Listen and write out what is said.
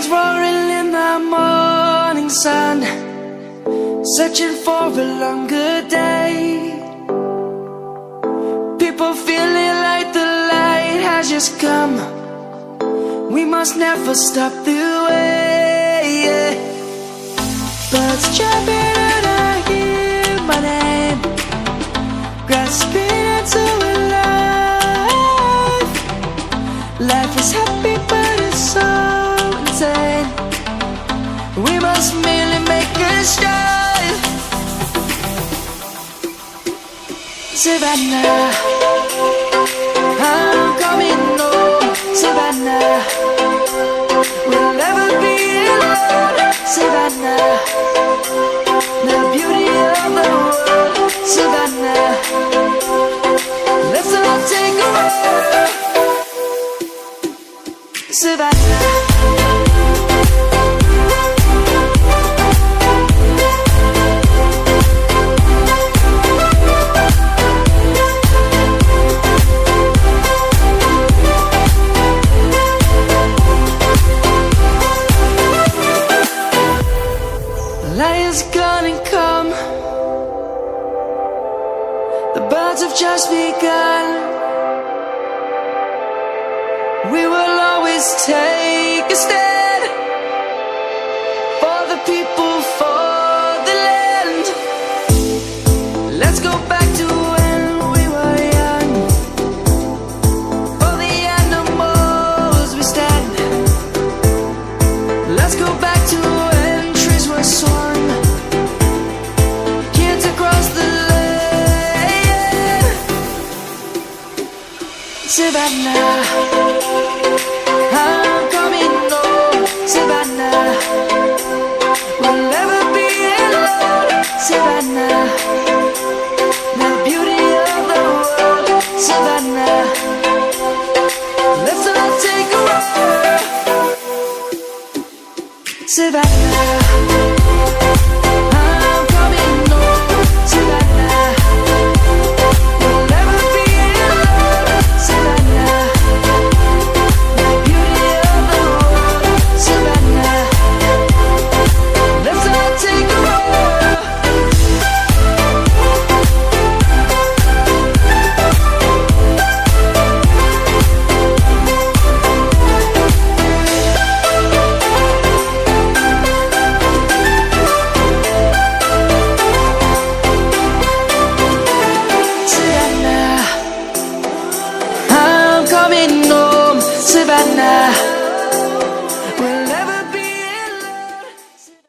roaring in the morning sun, searching for a longer day. People feeling like the light has just come. We must never stop the way. Birds jumping and I hear my name, grasping into a life. Life is happy but it's so insane. We must merely make a strive. Savannah, I'm coming home. Savannah, we'll never be alone. Savannah, the beauty of the world. Savannah, let's all take a walk. Savannah. Light is gonna come. The birds have just begun. We will always take a stand for the people, for the land. Let's go back to when we were young. For the animals we stand. Let's go back to when trees were swung, kids across the land. Savannah, I'm coming home. Savannah, we'll never be alone. Savannah, the beauty of the world. Savannah, let's all take a walk. Savannah, I'm coming home. Savannah, we'll never be alone. Savannah, the beauty of the world. Savannah, let's all take a walk. Savannah, I'm coming home. Savannah,